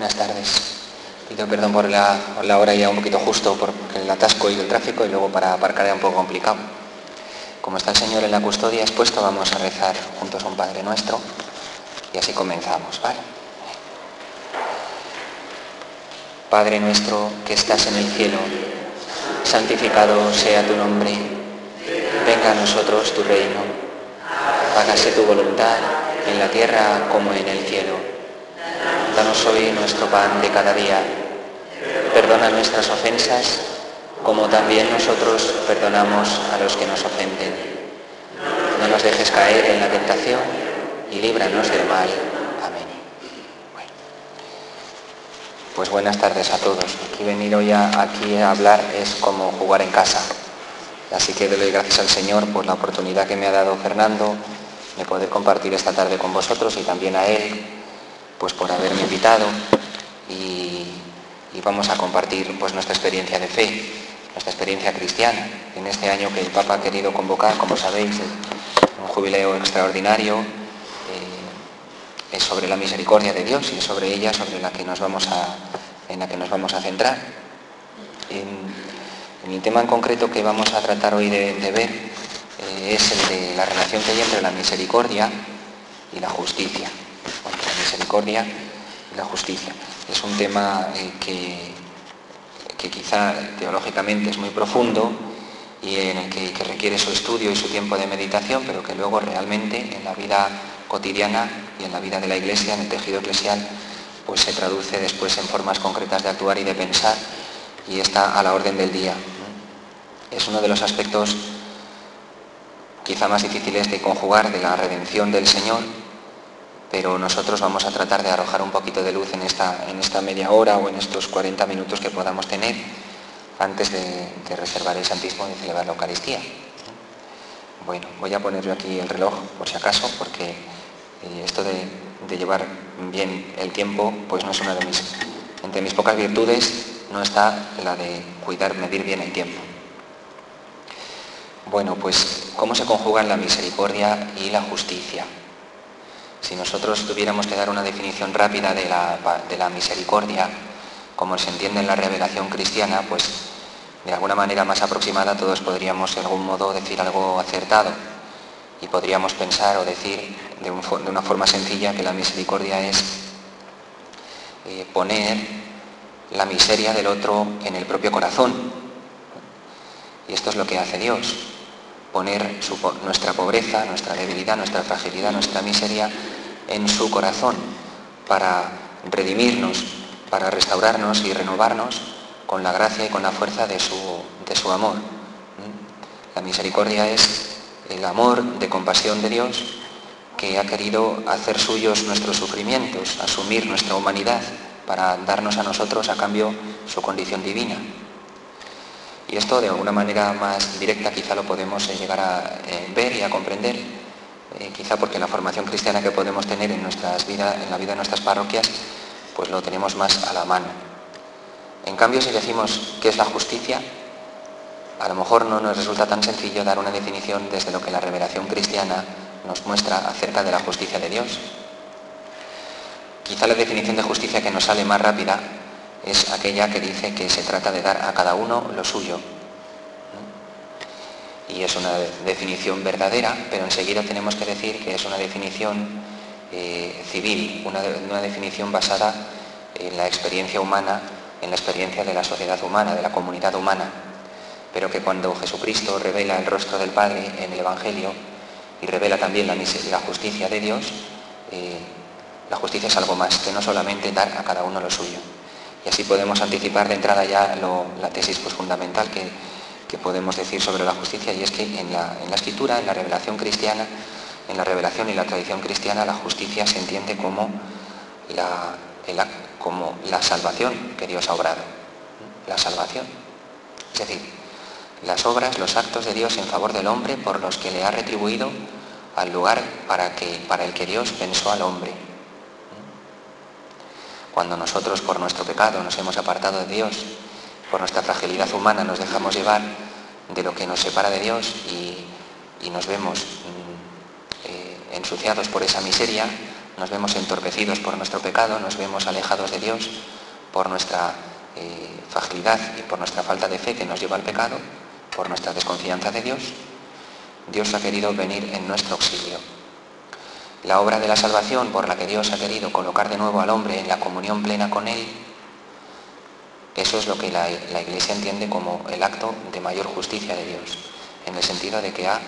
Buenas tardes. Pido perdón por la hora ya un poquito justo, por el atasco y el tráfico, y luego para aparcar era un poco complicado. Como está el Señor en la custodia expuesto, vamos a rezar juntos un Padre Nuestro y así comenzamos, ¿vale? Padre nuestro que estás en el cielo, santificado sea tu nombre. Venga a nosotros tu reino. Hágase tu voluntad en la tierra como en el cielo. Danos hoy nuestro pan de cada día. Perdona nuestras ofensas, como también nosotros perdonamos a los que nos ofenden. No nos dejes caer en la tentación y líbranos del mal. Amén. Bueno, pues buenas tardes a todos. Aquí venir hoy aquí a hablar es como jugar en casa. Así que doy gracias al Señor por la oportunidad que me ha dado Fernando de poder compartir esta tarde con vosotros, y también a él pues por haberme invitado, y vamos a compartir pues nuestra experiencia de fe, nuestra experiencia cristiana en este año que el Papa ha querido convocar, como sabéis, un jubileo extraordinario. Es sobre la misericordia de Dios y es sobre ella en la que nos vamos a centrar. En el tema en concreto que vamos a tratar hoy de ver es el de la relación que hay entre la misericordia y la justicia. La misericordia y la justicia. Es un tema que quizá teológicamente es muy profundo y en el que requiere su estudio y su tiempo de meditación, pero que luego realmente en la vida cotidiana y en la vida de la Iglesia, en el tejido eclesial, pues se traduce después en formas concretas de actuar y de pensar, y está a la orden del día. Es uno de los aspectos quizá más difíciles de conjugar de la redención del Señor, pero nosotros vamos a tratar de arrojar un poquito de luz en esta media hora o en estos 40 minutos que podamos tener antes de reservar el Santísimo y celebrar la Eucaristía. Bueno, voy a poner yo aquí el reloj por si acaso, porque esto de llevar bien el tiempo pues no es una entre mis pocas virtudes, no está la de medir bien el tiempo. Bueno, pues ¿cómo se conjugan la misericordia y la justicia? Si nosotros tuviéramos que dar una definición rápida de la misericordia, como se entiende en la revelación cristiana, pues de alguna manera más aproximada todos podríamos de algún modo decir algo acertado, y podríamos pensar o decir de una forma sencilla que la misericordia es poner la miseria del otro en el propio corazón. Y esto es lo que hace Dios, poner nuestra pobreza, nuestra debilidad, nuestra fragilidad, nuestra miseria en su corazón, para redimirnos, para restaurarnos y renovarnos con la gracia y con la fuerza de su amor. La misericordia es el amor de compasión de Dios, que ha querido hacer suyos nuestros sufrimientos, asumir nuestra humanidad para darnos a nosotros a cambio su condición divina. Y esto de alguna manera más directa quizá lo podemos llegar a ver y a comprender, quizá porque la formación cristiana que podemos tener en la vida de nuestras parroquias, pues lo tenemos más a la mano. En cambio, si decimos qué es la justicia, a lo mejor no nos resulta tan sencillo dar una definición desde lo que la revelación cristiana nos muestra acerca de la justicia de Dios. Quizá la definición de justicia que nos sale más rápida es aquella que dice que se trata de dar a cada uno lo suyo. Y es una definición verdadera, pero enseguida tenemos que decir que es una definición civil, una definición basada en la experiencia humana, en la experiencia de la sociedad humana, de la comunidad humana, pero que cuando Jesucristo revela el rostro del Padre en el Evangelio y revela también la justicia de Dios, la justicia es algo más que no solamente dar a cada uno lo suyo. Y así podemos anticipar de entrada ya la tesis pues, fundamental que podemos decir sobre la justicia, y es que en la Escritura, en la revelación cristiana, en la revelación y la tradición cristiana, la justicia se entiende como la salvación que Dios ha obrado. La salvación. Es decir, las obras, los actos de Dios en favor del hombre por los que le ha retribuido al lugar para el que Dios pensó al hombre. Cuando nosotros por nuestro pecado nos hemos apartado de Dios, por nuestra fragilidad humana nos dejamos llevar de lo que nos separa de Dios y nos vemos ensuciados por esa miseria, nos vemos entorpecidos por nuestro pecado, nos vemos alejados de Dios por nuestra fragilidad y por nuestra falta de fe que nos lleva al pecado, por nuestra desconfianza de Dios, Dios ha querido venir en nuestro auxilio. La obra de la salvación por la que Dios ha querido colocar de nuevo al hombre en la comunión plena con Él, eso es lo que la Iglesia entiende como el acto de mayor justicia de Dios, en el sentido de que ha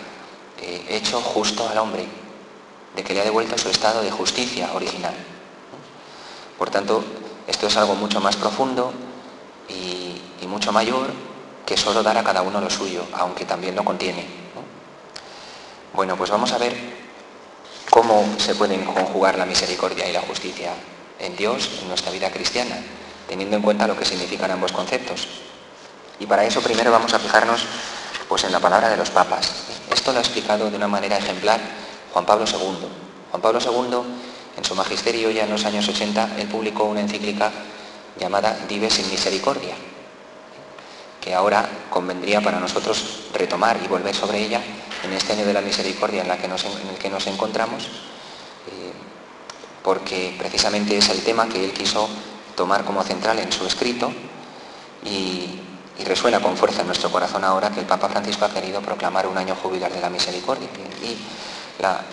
hecho justo al hombre, de que le ha devuelto su estado de justicia original. Por tanto, esto es algo mucho más profundo y mucho mayor que solo dar a cada uno lo suyo, aunque también lo contiene, ¿no? Bueno, pues vamos a ver cómo se pueden conjugar la misericordia y la justicia en Dios, en nuestra vida cristiana, teniendo en cuenta lo que significan ambos conceptos. Y para eso primero vamos a fijarnos pues, en la palabra de los papas. Esto lo ha explicado de una manera ejemplar Juan Pablo II. Juan Pablo II, en su magisterio ya en los años 80, él publicó una encíclica llamada Dives in Misericordia, que ahora convendría para nosotros retomar y volver sobre ella en este año de la misericordia en el que nos encontramos, porque precisamente es el tema que él quiso tomar como central en su escrito y resuena con fuerza en nuestro corazón ahora que el Papa Francisco ha querido proclamar un año jubilar de la misericordia. Y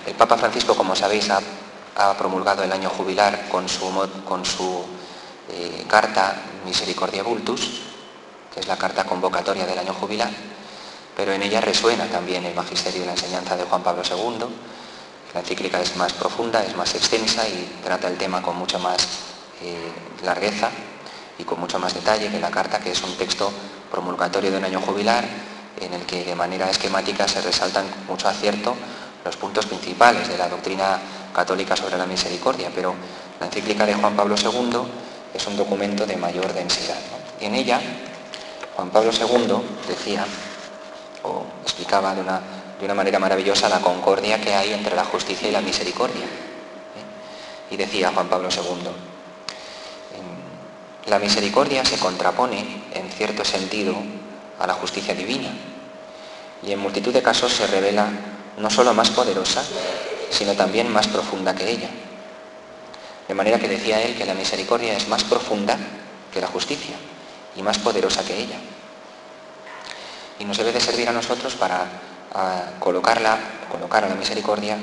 el Papa Francisco, como sabéis, ha promulgado el año jubilar con su carta Misericordia Vultus, que es la carta convocatoria del año jubilar, pero en ella resuena también el magisterio y la enseñanza de Juan Pablo II. La encíclica es más profunda, es más extensa y trata el tema con mucha más largueza y con mucho más detalle que la carta, que es un texto promulgatorio de un año jubilar en el que de manera esquemática se resaltan con mucho acierto los puntos principales de la doctrina católica sobre la misericordia, pero la encíclica de Juan Pablo II es un documento de mayor densidad, ¿no? Y en ella Juan Pablo II decía, o explicaba de una manera maravillosa la concordia que hay entre la justicia y la misericordia. Y decía Juan Pablo II, la misericordia se contrapone, en cierto sentido, a la justicia divina, y en multitud de casos se revela no solo más poderosa, sino también más profunda que ella. De manera que decía él que la misericordia es más profunda que la justicia y más poderosa que ella. Y nos debe de servir a nosotros para colocar a la misericordia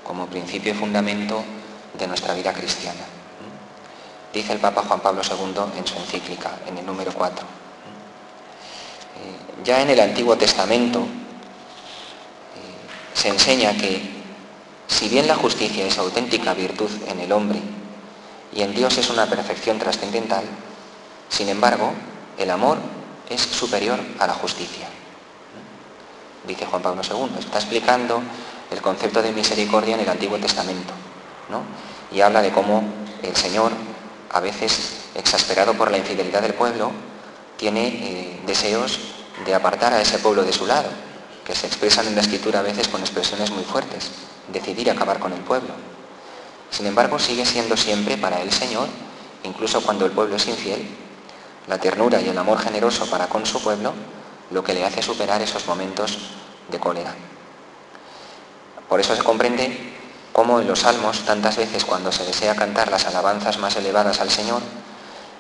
como principio y fundamento de nuestra vida cristiana. Dice el Papa Juan Pablo II en su encíclica, en el número 4. Ya en el Antiguo Testamento se enseña que, si bien la justicia es auténtica virtud en el hombre y en Dios es una perfección trascendental, sin embargo, el amor es superior a la justicia. Dice Juan Pablo II, está explicando el concepto de misericordia en el Antiguo Testamento, ¿no? Y habla de cómo el Señor, a veces exasperado por la infidelidad del pueblo, tiene deseos de apartar a ese pueblo de su lado, que se expresan en la Escritura a veces con expresiones muy fuertes, decidir acabar con el pueblo. Sin embargo, sigue siendo siempre para el Señor, incluso cuando el pueblo es infiel, la ternura y el amor generoso para con su pueblo lo que le hace superar esos momentos de cólera. Por eso se comprende cómo en los salmos, tantas veces cuando se desea cantar las alabanzas más elevadas al Señor,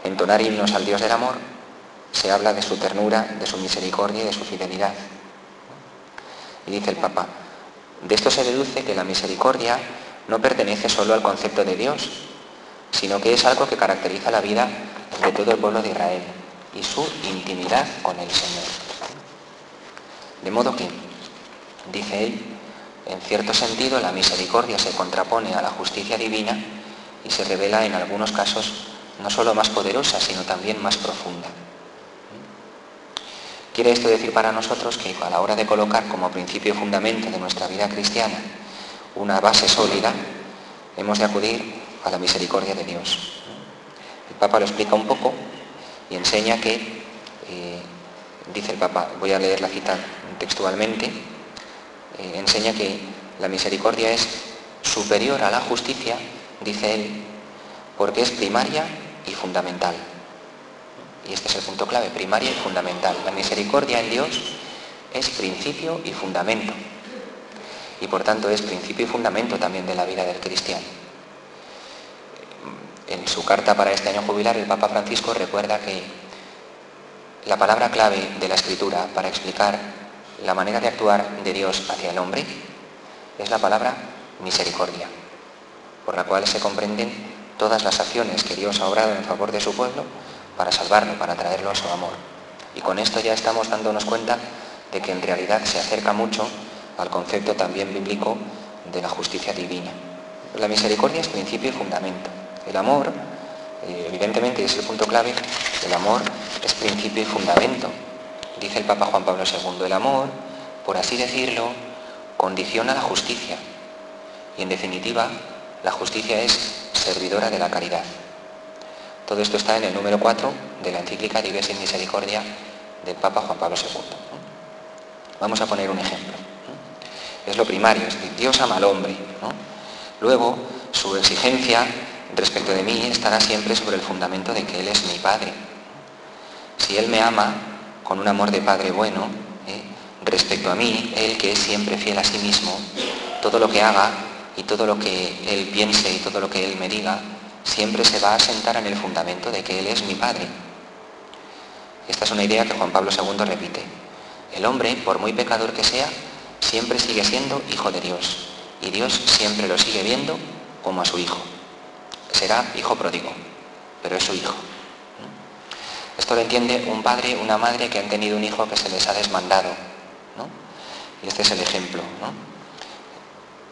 entonar himnos al Dios del amor, se habla de su ternura, de su misericordia y de su fidelidad. Y dice el Papa, de esto se deduce que la misericordia no pertenece solo al concepto de Dios, sino que es algo que caracteriza la vida de todo el pueblo de Israel y su intimidad con el Señor. De modo que, dice él, en cierto sentido la misericordia se contrapone a la justicia divina y se revela en algunos casos no solo más poderosa, sino también más profunda. Quiere esto decir para nosotros que a la hora de colocar como principio y fundamento de nuestra vida cristiana una base sólida, hemos de acudir a la misericordia de Dios. El Papa lo explica un poco y enseña que, dice el Papa, voy a leer la cita textualmente, enseña que la misericordia es superior a la justicia, dice él, porque es primaria y fundamental. Y este es el punto clave, primaria y fundamental. La misericordia en Dios es principio y fundamento. Y por tanto es principio y fundamento también de la vida del cristiano. En su carta para este año jubilar, el Papa Francisco recuerda que la palabra clave de la Escritura para explicar la manera de actuar de Dios hacia el hombre es la palabra misericordia, por la cual se comprenden todas las acciones que Dios ha obrado en favor de su pueblo para salvarlo, para traerlo a su amor. Y con esto ya estamos dándonos cuenta de que en realidad se acerca mucho al concepto también bíblico de la justicia divina. La misericordia es principio y fundamento. El amor, evidentemente, es el punto clave, el amor es principio y fundamento. Dice el Papa Juan Pablo II, el amor, por así decirlo, condiciona la justicia. Y en definitiva, la justicia es servidora de la caridad. Todo esto está en el número 4 de la encíclica Dives in Misericordia del Papa Juan Pablo II. Vamos a poner un ejemplo. Es lo primario, es decir, Dios ama al hombre, ¿no? Luego, su exigencia respecto de mí estará siempre sobre el fundamento de que Él es mi Padre. Si Él me ama con un amor de Padre bueno, respecto a mí, Él que es siempre fiel a sí mismo, todo lo que haga y todo lo que Él piense y todo lo que Él me diga, siempre se va a asentar en el fundamento de que Él es mi Padre. Esta es una idea que Juan Pablo II repite. El hombre, por muy pecador que sea, siempre sigue siendo hijo de Dios, y Dios siempre lo sigue viendo como a su hijo. Será hijo pródigo, pero es su hijo. Esto lo entiende un padre, una madre que han tenido un hijo que se les ha desmandado, ¿no? Y este es el ejemplo, ¿no?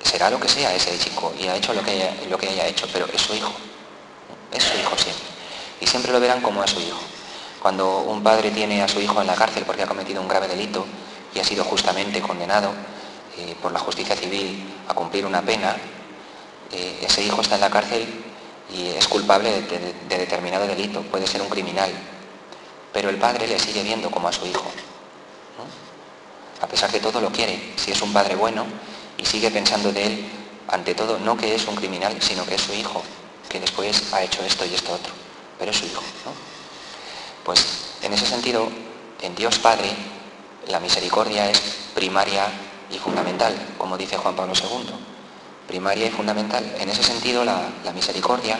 Será lo que sea ese chico y ha hecho lo que haya hecho, pero es su hijo, ¿no? Es su hijo siempre. Y siempre lo verán como a su hijo. Cuando un padre tiene a su hijo en la cárcel porque ha cometido un grave delito y ha sido justamente condenado por la justicia civil a cumplir una pena, ese hijo está en la cárcel y es culpable de determinado delito, puede ser un criminal, pero el padre le sigue viendo como a su hijo, ¿no? A pesar de todo lo quiere, si es un padre bueno, y sigue pensando de él, ante todo, no que es un criminal, sino que es su hijo, que después ha hecho esto y esto otro, pero es su hijo, ¿no? Pues en ese sentido, en Dios Padre, la misericordia es primaria y fundamental, como dice Juan Pablo II. Primaria y fundamental. En ese sentido, la misericordia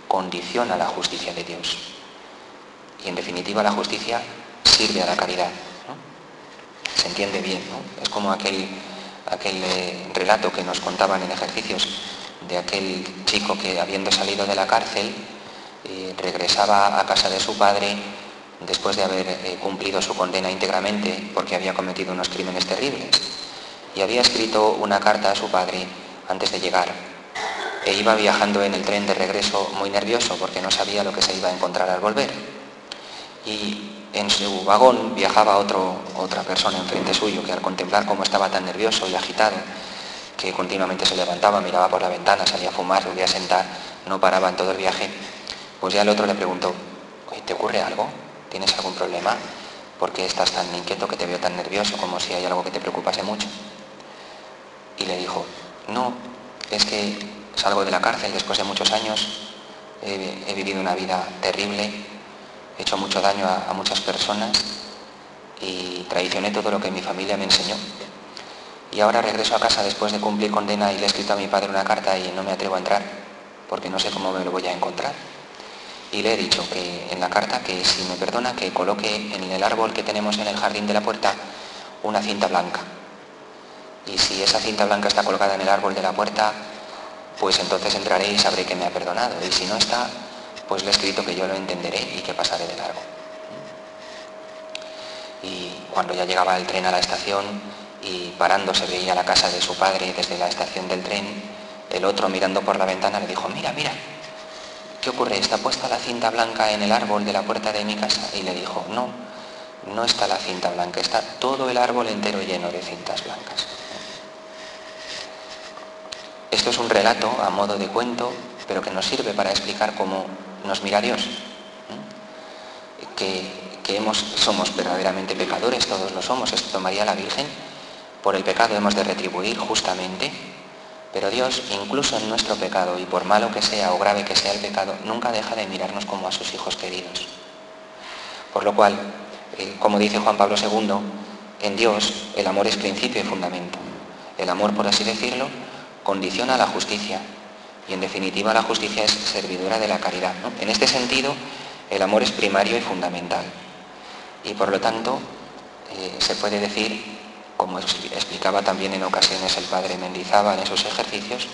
condiciona la justicia de Dios. Y en definitiva, la justicia sirve a la caridad, ¿no? Se entiende bien, ¿no? Es como aquel relato que nos contaban en ejercicios de aquel chico que, habiendo salido de la cárcel, regresaba a casa de su padre después de haber cumplido su condena íntegramente porque había cometido unos crímenes terribles. Y había escrito una carta a su padre antes de llegar. E iba viajando en el tren de regreso muy nervioso porque no sabía lo que se iba a encontrar al volver. Y en su vagón viajaba otra persona enfrente suyo que, al contemplar cómo estaba tan nervioso y agitado, que continuamente se levantaba, miraba por la ventana, salía a fumar, volvía a sentar, no paraba en todo el viaje, pues ya el otro le preguntó: oye, ¿te ocurre algo? ¿Tienes algún problema? ¿Por qué estás tan inquieto, que te veo tan nervioso, como si hay algo que te preocupase mucho? Y le dijo: no, es que salgo de la cárcel después de muchos años, he vivido una vida terrible, he hecho mucho daño a muchas personas y traicioné todo lo que mi familia me enseñó. Y ahora regreso a casa después de cumplir condena y le he escrito a mi padre una carta y no me atrevo a entrar porque no sé cómo me lo voy a encontrar. Y le he dicho que en la carta, que si me perdona, que coloque en el árbol que tenemos en el jardín de la puerta una cinta blanca. Y si esa cinta blanca está colgada en el árbol de la puerta, pues entonces entraré y sabré que me ha perdonado. Y si no está, pues le he escrito que yo lo entenderé y que pasaré de largo. Y cuando ya llegaba el tren a la estación y parando se veía la casa de su padre desde la estación del tren, el otro, mirando por la ventana, le dijo: mira, mira, ¿qué ocurre? ¿Está puesta la cinta blanca en el árbol de la puerta de mi casa? Y le dijo: no, no está la cinta blanca, está todo el árbol entero lleno de cintas blancas. Esto es un relato a modo de cuento, pero que nos sirve para explicar cómo nos mira Dios. Somos verdaderamente pecadores, todos lo somos, excepto María la Virgen. Por el pecado hemos de retribuir justamente, pero Dios, incluso en nuestro pecado, y por malo que sea o grave que sea el pecado, nunca deja de mirarnos como a sus hijos queridos. Por lo cual, como dice Juan Pablo II, en Dios el amor es principio y fundamento. El amor, por así decirlo, condiciona la justicia, Y en definitiva la justicia es servidura de la caridad, ¿no? En este sentido, el amor es primario y fundamental. Y por lo tanto, se puede decir, como explicaba también en ocasiones el padre Mendizábal en sus ejercicios,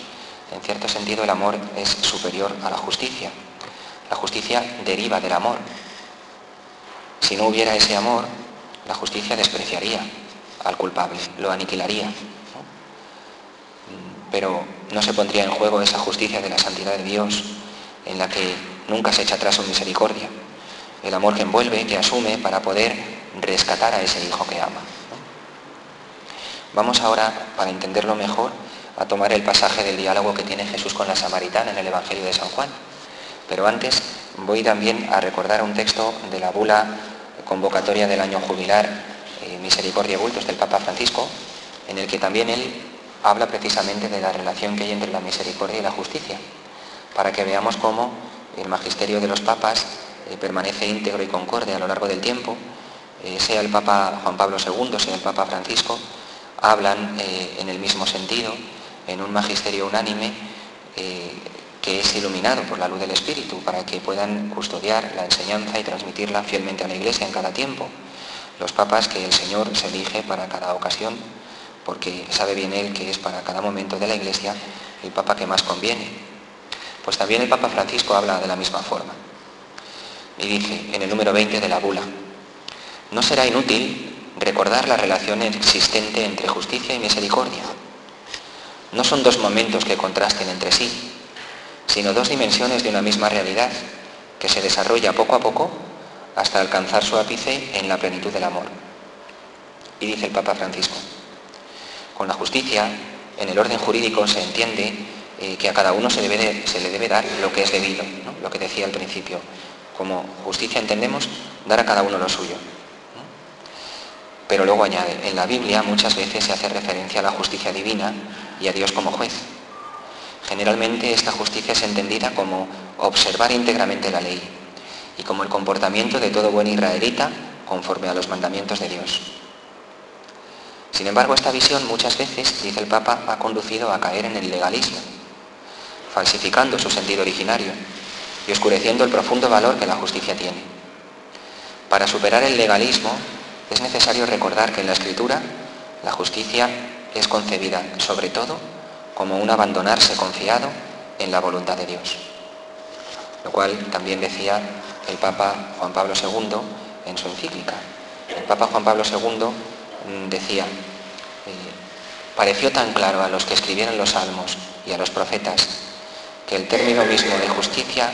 en cierto sentido el amor es superior a la justicia. La justicia deriva del amor. Si no hubiera ese amor, la justicia despreciaría al culpable, lo aniquilaría, ¿no? Pero no se pondría en juego esa justicia de la santidad de Dios, en la que nunca se echa atrás su misericordia. El amor que envuelve, que asume para poder rescatar a ese hijo que ama, ¿no? Vamos ahora, para entenderlo mejor, a tomar el pasaje del diálogo que tiene Jesús con la samaritana en el Evangelio de San Juan. Pero antes voy también a recordar un texto de la bula convocatoria del año jubilar Misericordia Vultus del Papa Francisco, en el que también él habla precisamente de la relación que hay entre la misericordia y la justicia, para que veamos cómo el magisterio de los papas permanece íntegro y concorde a lo largo del tiempo, sea el Papa Juan Pablo II, sea el Papa Francisco, hablan en el mismo sentido, en un magisterio unánime que es iluminado por la luz del Espíritu, para que puedan custodiar la enseñanza y transmitirla fielmente a la Iglesia en cada tiempo. Los papas que el Señor se elige para cada ocasión, porque sabe bien Él que es para cada momento de la Iglesia el Papa que más conviene. Pues también el Papa Francisco habla de la misma forma. Y dice, en el número 20 de la bula, no será inútil recordar la relación existente entre justicia y misericordia. No son dos momentos que contrasten entre sí, sino dos dimensiones de una misma realidad que se desarrolla poco a poco hasta alcanzar su ápice en la plenitud del amor. Y dice el Papa Francisco, con la justicia, en el orden jurídico se entiende que a cada uno se le debe dar lo que es debido, ¿no? Lo que decía al principio, como justicia entendemos dar a cada uno lo suyo, ¿no? Pero luego añade, en la Biblia muchas veces se hace referencia a la justicia divina y a Dios como juez. Generalmente esta justicia es entendida como observar íntegramente la ley y como el comportamiento de todo buen israelita conforme a los mandamientos de Dios. Sin embargo, esta visión muchas veces, dice el Papa, ha conducido a caer en el legalismo, falsificando su sentido originario y oscureciendo el profundo valor que la justicia tiene. Para superar el legalismo es necesario recordar que en la Escritura la justicia es concebida sobre todo como un abandonarse confiado en la voluntad de Dios. Lo cual también decía el Papa Juan Pablo II en su encíclica. El Papa Juan Pablo II decía, pareció tan claro a los que escribieron los salmos y a los profetas que el término mismo de justicia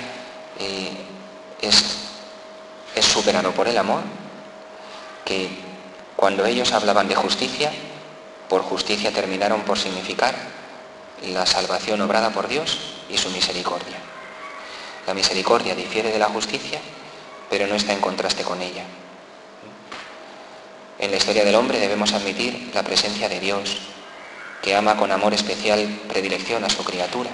es superado por el amor, que cuando ellos hablaban de justicia, por justicia terminaron por significar la salvación obrada por Dios y su misericordia. La misericordia difiere de la justicia, pero no está en contraste con ella. En la historia del hombre debemos admitir la presencia de Dios, que ama con amor especial predilección a su criatura.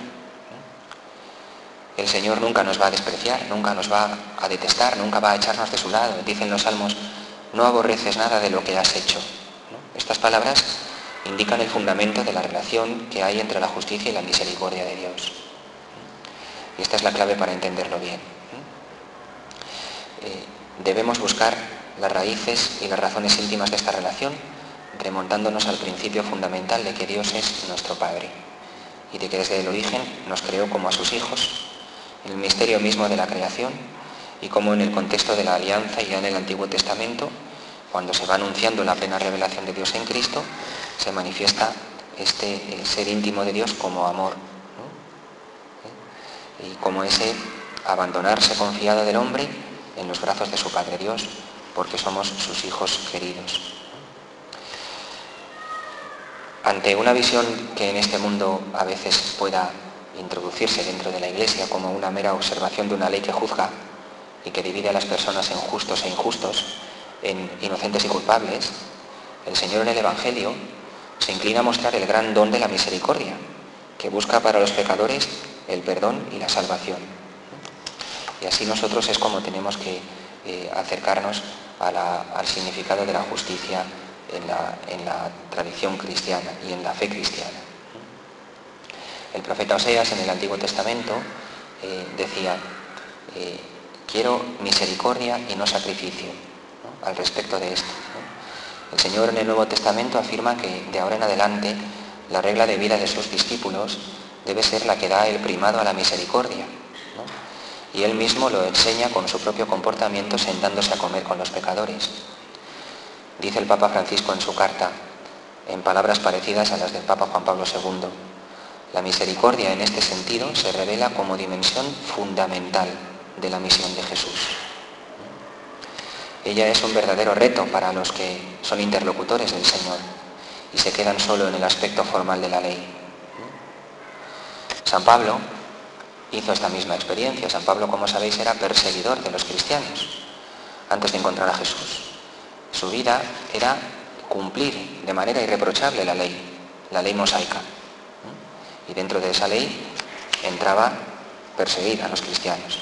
El Señor nunca nos va a despreciar, nunca nos va a detestar, nunca va a echarnos de su lado. Dicen los salmos, no aborreces nada de lo que has hecho, ¿no? Estas palabras indican el fundamento de la relación que hay entre la justicia y la misericordia de Dios. Y esta es la clave para entenderlo bien. Debemos buscar las raíces y las razones íntimas de esta relación, remontándonos al principio fundamental de que Dios es nuestro Padre y de que desde el origen nos creó como a sus hijos, en el misterio mismo de la creación y como en el contexto de la alianza y ya en el Antiguo Testamento, cuando se va anunciando la plena revelación de Dios en Cristo, se manifiesta este ser íntimo de Dios como amor, ¿no? Y como ese abandonarse confiado del hombre en los brazos de su Padre Dios, porque somos sus hijos queridos. Ante una visión que en este mundo a veces pueda introducirse dentro de la Iglesia como una mera observación de una ley que juzga y que divide a las personas en justos e injustos, en inocentes y culpables, el Señor en el Evangelio se inclina a mostrar el gran don de la misericordia, que busca para los pecadores el perdón y la salvación. Y así nosotros es como tenemos que acercarnos al significado de la justicia en la tradición cristiana y en la fe cristiana. El profeta Oseas en el Antiguo Testamento decía, quiero misericordia y no sacrificio, ¿no?, al respecto de esto, ¿no? El Señor en el Nuevo Testamento afirma que de ahora en adelante la regla de vida de sus discípulos debe ser la que da el primado a la misericordia, ¿no? Y Él mismo lo enseña con su propio comportamiento sentándose a comer con los pecadores. Dice el Papa Francisco en su carta, en palabras parecidas a las del Papa Juan Pablo II, la misericordia en este sentido se revela como dimensión fundamental de la misión de Jesús. Ella es un verdadero reto para los que son interlocutores del Señor y se quedan solo en el aspecto formal de la ley. San Pablo hizo esta misma experiencia. San Pablo, como sabéis, era perseguidor de los cristianos antes de encontrar a Jesús. Su vida era cumplir de manera irreprochable la ley mosaica. Y dentro de esa ley entraba perseguir a los cristianos.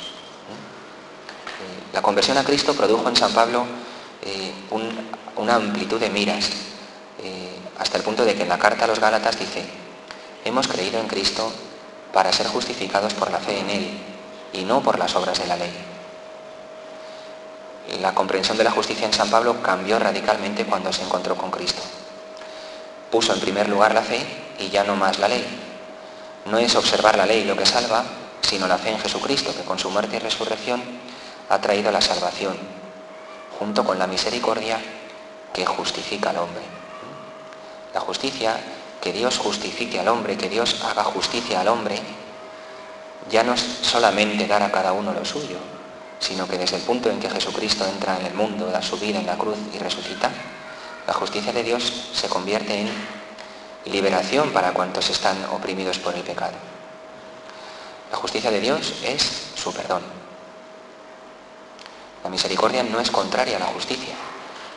La conversión a Cristo produjo en San Pablo una amplitud de miras, hasta el punto de que en la carta a los Gálatas dice, hemos creído en Cristo para ser justificados por la fe en Él y no por las obras de la ley. La comprensión de la justicia en San Pablo cambió radicalmente cuando se encontró con Cristo. Puso en primer lugar la fe y ya no más la ley. No es observar la ley lo que salva, sino la fe en Jesucristo, que con su muerte y resurrección ha traído la salvación, junto con la misericordia que justifica al hombre. La justicia, que Dios justifique al hombre, que Dios haga justicia al hombre, ya no es solamente dar a cada uno lo suyo, sino que desde el punto en que Jesucristo entra en el mundo, da su vida en la cruz y resucita, la justicia de Dios se convierte en liberación para cuantos están oprimidos por el pecado. La justicia de Dios es su perdón. La misericordia no es contraria a la justicia,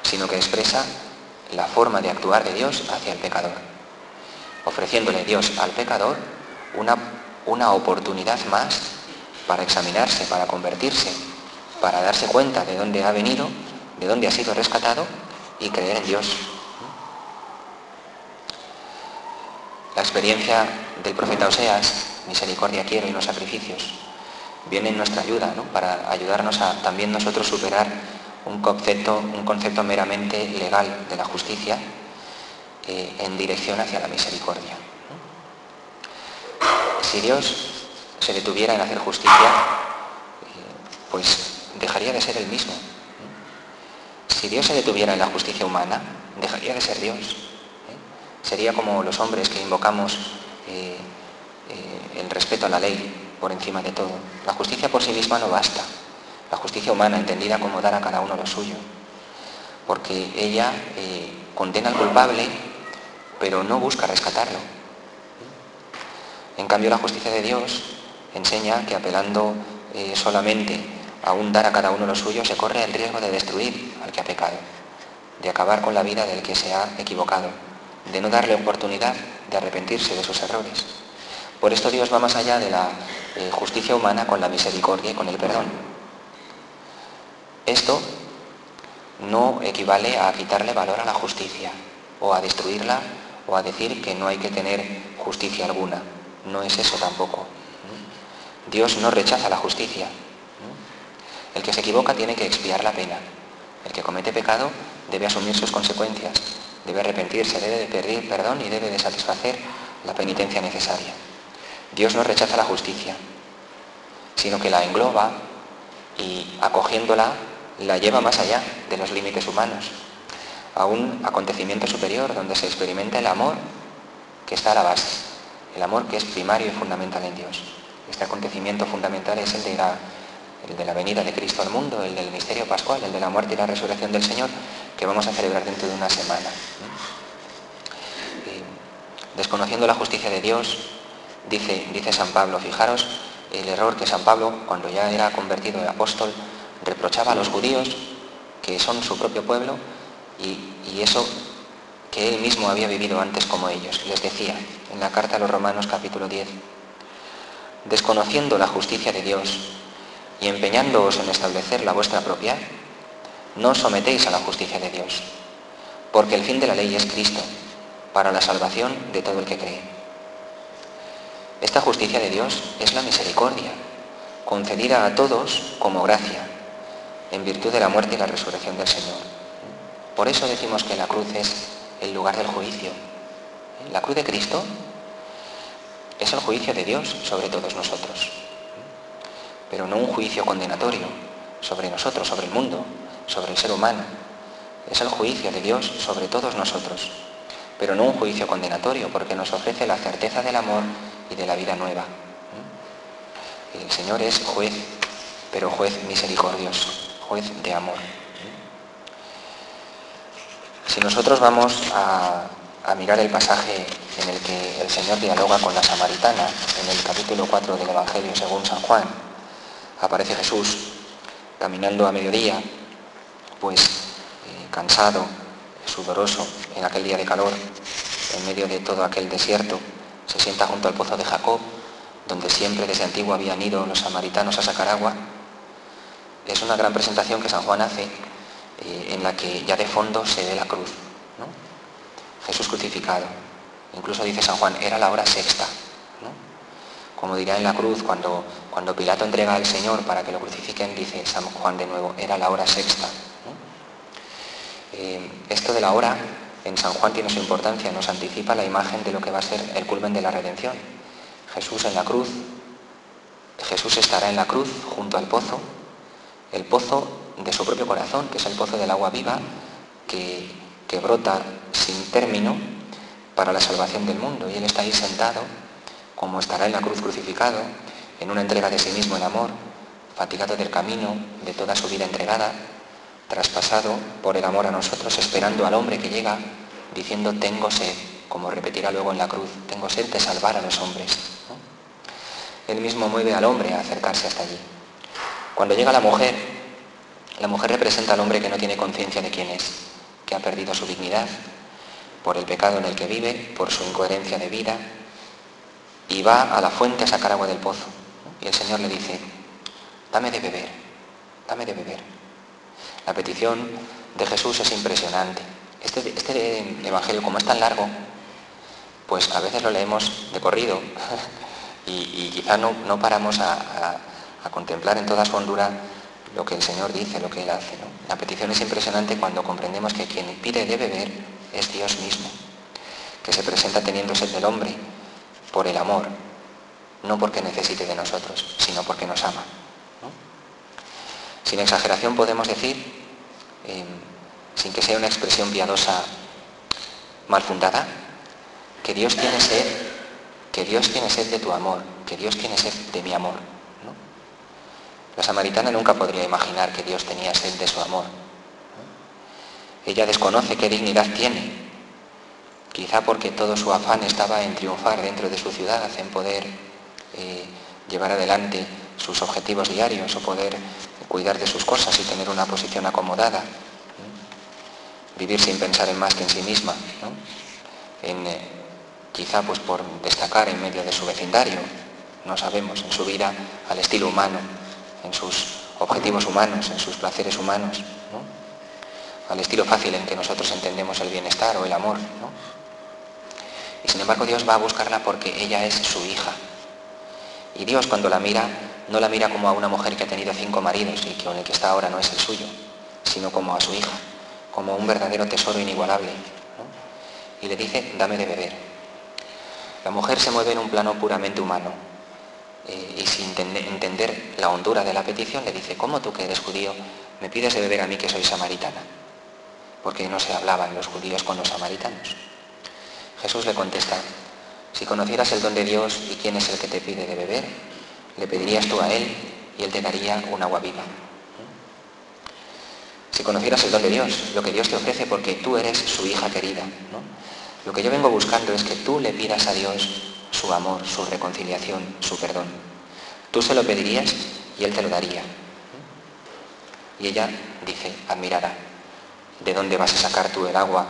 sino que expresa la forma de actuar de Dios hacia el pecador, ofreciéndole Dios al pecador una oportunidad más para examinarse, para convertirse, para darse cuenta de dónde ha venido, de dónde ha sido rescatado y creer en Dios. La experiencia del profeta Oseas, misericordia quiero y no sacrificios, viene en nuestra ayuda, ¿no?, para ayudarnos a también nosotros superar un concepto meramente legal de la justicia en dirección hacia la misericordia. Si Dios se detuviera en hacer justicia, pues dejaría de ser el mismo. Si Dios se detuviera en la justicia humana, dejaría de ser Dios. Sería como los hombres que invocamos el respeto a la ley por encima de todo. La justicia por sí misma no basta. La justicia humana, entendida como dar a cada uno lo suyo. Porque ella condena al culpable, pero no busca rescatarlo. En cambio, la justicia de Dios enseña que apelando solamente a un dar a cada uno lo suyo, se corre el riesgo de destruir al que ha pecado, de acabar con la vida del que se ha equivocado, de no darle oportunidad de arrepentirse de sus errores. Por esto Dios va más allá de la justicia humana con la misericordia y con el perdón. Esto no equivale a quitarle valor a la justicia, o a destruirla, o a decir que no hay que tener justicia alguna. No es eso tampoco. Dios no rechaza la justicia. El que se equivoca tiene que expiar la pena. El que comete pecado debe asumir sus consecuencias, debe arrepentirse, debe de pedir perdón y debe de satisfacer la penitencia necesaria. Dios no rechaza la justicia, sino que la engloba y, acogiéndola, la lleva más allá de los límites humanos, a un acontecimiento superior donde se experimenta el amor que está a la base, el amor que es primario y fundamental en Dios. Este acontecimiento fundamental es el de la venida de Cristo al mundo, el del misterio pascual, el de la muerte y la resurrección del Señor, que vamos a celebrar dentro de una semana. Desconociendo la justicia de Dios, dice San Pablo, fijaros el error que San Pablo, cuando ya era convertido en apóstol, reprochaba a los judíos, que son su propio pueblo, y eso que él mismo había vivido antes como ellos. Les decía en la carta a los Romanos capítulo 10, desconociendo la justicia de Dios y empeñándoos en establecer la vuestra propia, no os sometéis a la justicia de Dios, porque el fin de la ley es Cristo, para la salvación de todo el que cree. Esta justicia de Dios es la misericordia, concedida a todos como gracia, en virtud de la muerte y la resurrección del Señor. Por eso decimos que la cruz es el lugar del juicio. La cruz de Cristo es el juicio de Dios sobre todos nosotros, pero no un juicio condenatorio sobre nosotros, sobre el mundo, sobre el ser humano. Es el juicio de Dios sobre todos nosotros, pero no un juicio condenatorio, porque nos ofrece la certeza del amor y de la vida nueva. El Señor es juez, pero juez misericordioso, juez de amor. Si nosotros vamos a mirar el pasaje en el que el Señor dialoga con la samaritana, en el capítulo 4 del Evangelio según San Juan, aparece Jesús caminando a mediodía, pues cansado, sudoroso, en aquel día de calor, en medio de todo aquel desierto, se sienta junto al pozo de Jacob, donde siempre desde antiguo habían ido los samaritanos a sacar agua. Es una gran presentación que San Juan hace, en la que ya de fondo se ve la cruz, ¿no? Jesús crucificado. Incluso dice San Juan, era la hora sexta, ¿no? Como dirá en la cruz, cuando Pilato entrega al Señor para que lo crucifiquen, dice San Juan de nuevo, era la hora sexta, ¿no? Esto de la hora en San Juan tiene su importancia, nos anticipa la imagen de lo que va a ser el culmen de la redención. Jesús en la cruz, Jesús estará en la cruz junto al pozo, el pozo de su propio corazón, que es el pozo del agua viva, que brota sin término para la salvación del mundo. Y Él está ahí sentado, como estará en la cruz crucificado, en una entrega de sí mismo en amor, fatigado del camino, de toda su vida entregada, traspasado por el amor a nosotros, esperando al hombre que llega, diciendo, tengo sed, como repetirá luego en la cruz, tengo sed de salvar a los hombres, ¿no? Él mismo mueve al hombre a acercarse hasta allí. Cuando llega la mujer representa al hombre que no tiene conciencia de quién es, que ha perdido su dignidad por el pecado en el que vive, por su incoherencia de vida, y va a la fuente a sacar agua del pozo. Y el Señor le dice, dame de beber, dame de beber. La petición de Jesús es impresionante. Este Evangelio, como es tan largo, pues a veces lo leemos de corrido y quizá no paramos a contemplar en toda su hondura lo que el Señor dice, lo que Él hace, ¿no? La petición es impresionante cuando comprendemos que quien pide de beber es Dios mismo, que se presenta teniendo sed del hombre por el amor, no porque necesite de nosotros, sino porque nos ama, ¿no? Sin exageración podemos decir, sin que sea una expresión piadosa mal fundada, que Dios tiene sed de tu amor, que Dios tiene sed de mi amor, ¿no? La samaritana nunca podría imaginar que Dios tenía sed de su amor, ¿no? Ella desconoce qué dignidad tiene, quizá porque todo su afán estaba en triunfar dentro de su ciudad, en poder llevar adelante sus objetivos diarios o poder cuidar de sus cosas y tener una posición acomodada, ¿no? Vivir sin pensar en más que en sí misma, ¿no? Quizá pues por destacar en medio de su vecindario, no sabemos, en su vida al estilo humano, en sus objetivos humanos, en sus placeres humanos, ¿no? Al estilo fácil en que nosotros entendemos el bienestar o el amor, ¿no? Y sin embargo Dios va a buscarla porque ella es su hija. Y Dios cuando la mira, no la mira como a una mujer que ha tenido 5 maridos y que con el que está ahora no es el suyo, sino como a su hija, como un verdadero tesoro inigualable, ¿no? Y le dice, dame de beber. La mujer se mueve en un plano puramente humano y sin entender la hondura de la petición le dice, ¿cómo tú que eres judío me pides de beber a mí que soy samaritana? Porque no se hablaban los judíos con los samaritanos. Jesús le contesta, si conocieras el don de Dios y quién es el que te pide de beber, le pedirías tú a Él y Él te daría un agua viva. Si conocieras el don de Dios, lo que Dios te ofrece porque tú eres su hija querida, ¿no? Lo que yo vengo buscando es que tú le pidas a Dios su amor, su reconciliación, su perdón. Tú se lo pedirías y Él te lo daría. Y ella dice, admirada, ¿de dónde vas a sacar tú el agua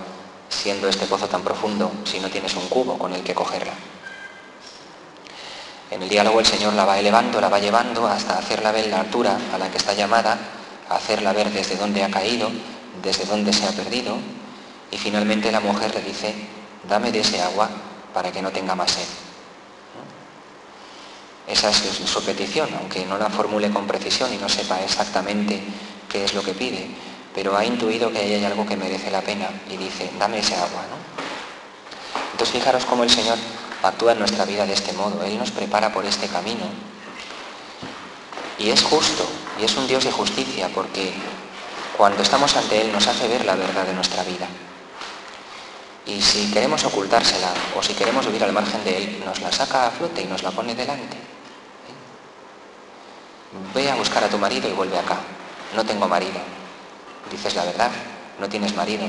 siendo este pozo tan profundo si no tienes un cubo con el que cogerla? En el diálogo el Señor la va elevando, la va llevando hasta hacerla ver la altura a la que está llamada, hacerla ver desde dónde ha caído, desde dónde se ha perdido, y finalmente la mujer le dice, dame de ese agua para que no tenga más sed. Esa es su petición, aunque no la formule con precisión y no sepa exactamente qué es lo que pide, pero ha intuido que ahí hay algo que merece la pena y dice, dame ese agua, ¿no? Entonces fijaros cómo el Señor actúa en nuestra vida de este modo. Él nos prepara por este camino y es justo, y es un Dios de justicia, porque cuando estamos ante Él nos hace ver la verdad de nuestra vida. Y si queremos ocultársela o si queremos vivir al margen de Él, nos la saca a flote y nos la pone delante. Ve a buscar a tu marido y vuelve acá. No tengo marido. Dices la verdad, no tienes marido,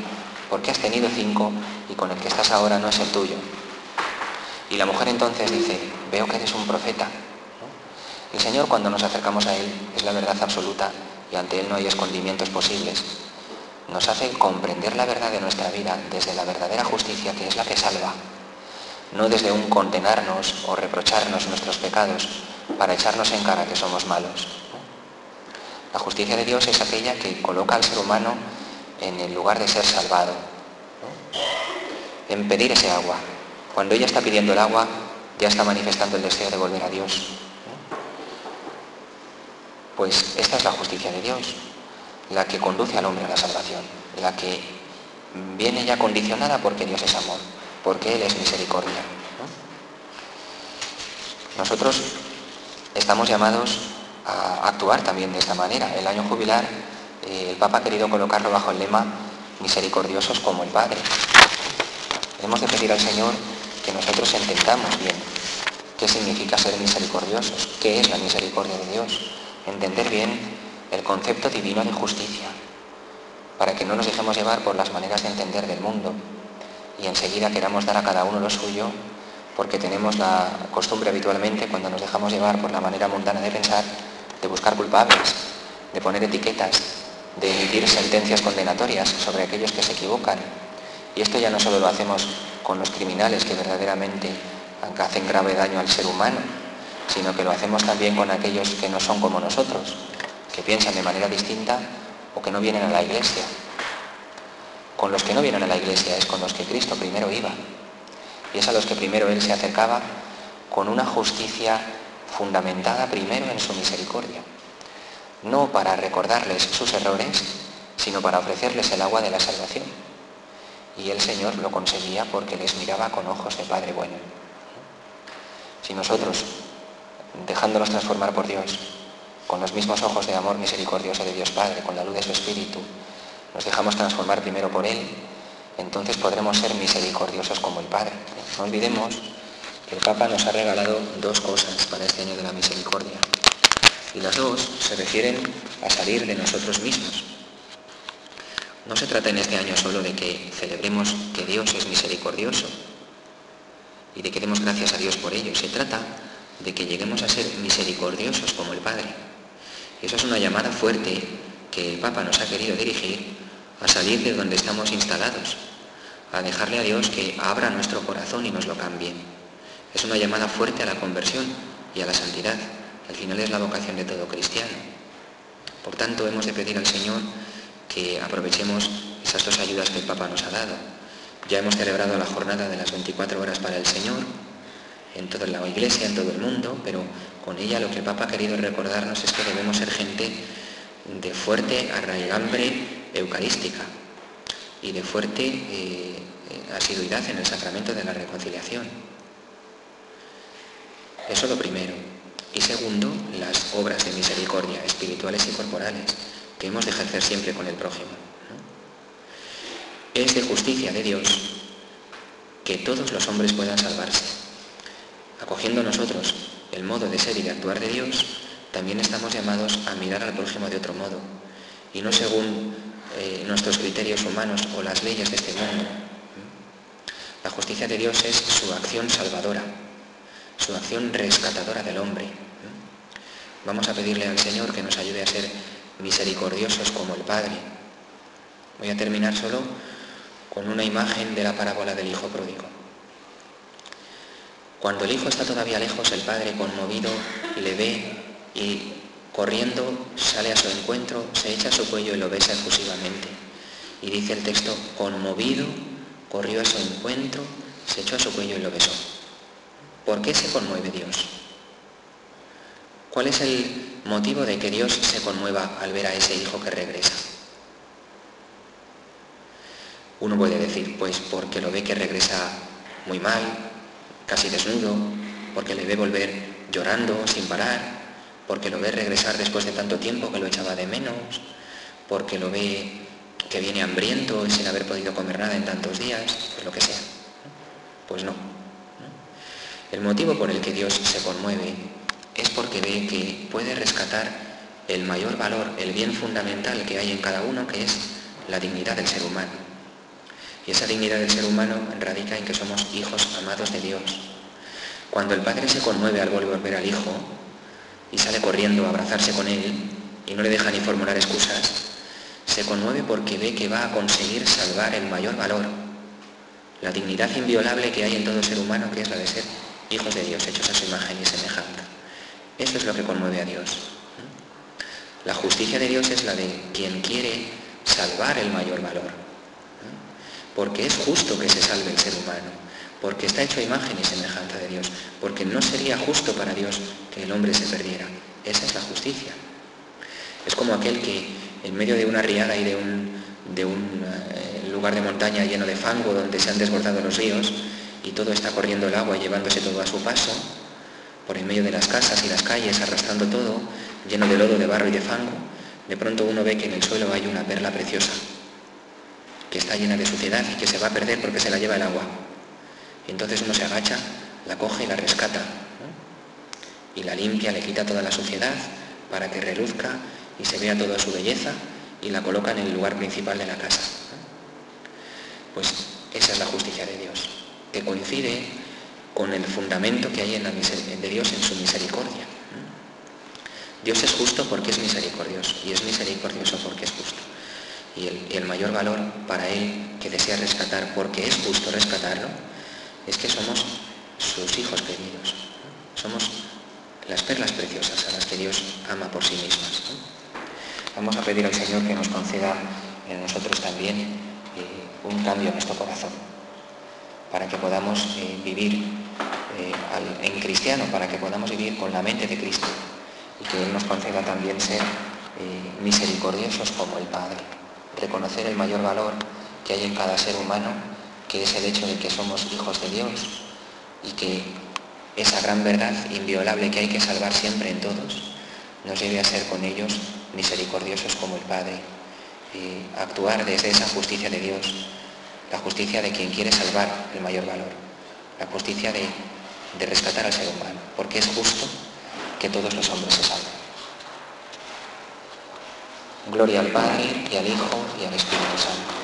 porque has tenido 5 y con el que estás ahora no es el tuyo. Y la mujer entonces dice, veo que eres un profeta. El Señor, cuando nos acercamos a Él, es la verdad absoluta y ante Él no hay escondimientos posibles. Nos hace comprender la verdad de nuestra vida desde la verdadera justicia, que es la que salva, no desde un condenarnos o reprocharnos nuestros pecados para echarnos en cara que somos malos. La justicia de Dios es aquella que coloca al ser humano en el lugar de ser salvado, en pedir ese agua. Cuando ella está pidiendo el agua, ya está manifestando el deseo de volver a Dios. Pues esta es la justicia de Dios, la que conduce al hombre a la salvación, la que viene ya condicionada porque Dios es amor, porque Él es misericordia. Nosotros estamos llamados a actuar también de esta manera. El año jubilar, el Papa ha querido colocarlo bajo el lema misericordiosos como el Padre. Hemos de pedir al Señor que nosotros entendamos bien qué significa ser misericordiosos, qué es la misericordia de Dios, entender bien el concepto divino de justicia, para que no nos dejemos llevar por las maneras de entender del mundo y enseguida queramos dar a cada uno lo suyo, porque tenemos la costumbre habitualmente, cuando nos dejamos llevar por la manera mundana de pensar, de buscar culpables, de poner etiquetas, de emitir sentencias condenatorias sobre aquellos que se equivocan. Y esto ya no solo lo hacemos con los criminales que verdaderamente hacen grave daño al ser humano, sino que lo hacemos también con aquellos que no son como nosotros, que piensan de manera distinta o que no vienen a la iglesia. Con los que no vienen a la iglesia es con los que Cristo primero iba, y es a los que primero Él se acercaba con una justicia fundamentada primero en su misericordia, no para recordarles sus errores, sino para ofrecerles el agua de la salvación. Y el Señor lo conseguía porque les miraba con ojos de Padre bueno. Si nosotros, dejándonos transformar por Dios, con los mismos ojos de amor misericordioso de Dios Padre, con la luz de su Espíritu, nos dejamos transformar primero por Él, entonces podremos ser misericordiosos como el Padre. No olvidemos que el Papa nos ha regalado 2 cosas para este año de la misericordia. Y las 2 se refieren a salir de nosotros mismos. No se trata en este año solo de que celebremos que Dios es misericordioso y de que demos gracias a Dios por ello. Se trata de que lleguemos a ser misericordiosos como el Padre. Y eso es una llamada fuerte que el Papa nos ha querido dirigir a salir de donde estamos instalados, a dejarle a Dios que abra nuestro corazón y nos lo cambie. Es una llamada fuerte a la conversión y a la santidad. Al final es la vocación de todo cristiano. Por tanto, hemos de pedir al Señor que aprovechemos esas 2 ayudas que el Papa nos ha dado. Ya hemos celebrado la jornada de las 24 horas para el Señor, en toda la Iglesia, en todo el mundo, pero con ella lo que el Papa ha querido recordarnos es que debemos ser gente de fuerte arraigambre eucarística y de fuerte asiduidad en el sacramento de la reconciliación. Eso lo primero. Y segundo, las obras de misericordia espirituales y corporales que hemos de ejercer siempre con el prójimo, ¿no? Es de justicia de Dios que todos los hombres puedan salvarse. Acogiendo nosotros el modo de ser y de actuar de Dios, también estamos llamados a mirar al prójimo de otro modo, y no según nuestros criterios humanos o las leyes de este mundo. La justicia de Dios es su acción salvadora, su acción rescatadora del hombre. Vamos a pedirle al Señor que nos ayude a ser misericordiosos como el Padre. Voy a terminar solo con una imagen de la parábola del Hijo pródigo. Cuando el Hijo está todavía lejos, el Padre, conmovido, le ve y corriendo sale a su encuentro, se echa a su cuello y lo besa efusivamente. Y dice el texto, conmovido, corrió a su encuentro, se echó a su cuello y lo besó. ¿Por qué se conmueve Dios? ¿Cuál es el motivo de que Dios se conmueva al ver a ese hijo que regresa? Uno puede decir, pues porque lo ve que regresa muy mal, casi desnudo, porque le ve volver llorando sin parar, porque lo ve regresar después de tanto tiempo que lo echaba de menos, porque lo ve que viene hambriento y sin haber podido comer nada en tantos días, pues lo que sea. Pues no. El motivo por el que Dios se conmueve es porque ve que puede rescatar el mayor valor, el bien fundamental que hay en cada uno, que es la dignidad del ser humano. Y esa dignidad del ser humano radica en que somos hijos amados de Dios. Cuando el padre se conmueve al volver al hijo y sale corriendo a abrazarse con él y no le deja ni formular excusas, se conmueve porque ve que va a conseguir salvar el mayor valor, la dignidad inviolable que hay en todo ser humano, que es la de ser hijos de Dios, hechos a su imagen y semejanza. Eso es lo que conmueve a Dios. La justicia de Dios es la de quien quiere salvar el mayor valor. Porque es justo que se salve el ser humano, porque está hecho a imagen y semejanza de Dios, porque no sería justo para Dios que el hombre se perdiera. Esa es la justicia. Es como aquel que en medio de una riada y de un lugar de montaña lleno de fango donde se han desbordado los ríos y todo está corriendo el agua y llevándose todo a su paso, por en medio de las casas y las calles, arrastrando todo, lleno de lodo, de barro y de fango, de pronto uno ve que en el suelo hay una perla preciosa, que está llena de suciedad y que se va a perder porque se la lleva el agua. Y entonces uno se agacha, la coge y la rescata, ¿no? Y la limpia, le quita toda la suciedad para que reluzca y se vea toda su belleza y la coloca en el lugar principal de la casa, ¿no? Pues esa es la justicia de Dios, que coincide con el fundamento que hay de Dios en su misericordia. Dios es justo porque es misericordioso y es misericordioso porque es justo. Y el mayor valor para Él que desea rescatar, porque es justo rescatarlo, es que somos sus hijos queridos. Somos las perlas preciosas a las que Dios ama por sí mismas. Vamos a pedir al Señor que nos conceda en nosotros también un cambio en nuestro corazón, para que podamos vivir en cristiano, para que podamos vivir con la mente de Cristo y que Él nos conceda también ser misericordiosos como el Padre, reconocer el mayor valor que hay en cada ser humano, que es el hecho de que somos hijos de Dios y que esa gran verdad inviolable que hay que salvar siempre en todos nos lleve a ser con ellos misericordiosos como el Padre y actuar desde esa justicia de Dios, la justicia de quien quiere salvar el mayor valor, la justicia de rescatar al ser humano, porque es justo que todos los hombres se salven. Gloria al Padre, y al Hijo, y al Espíritu Santo.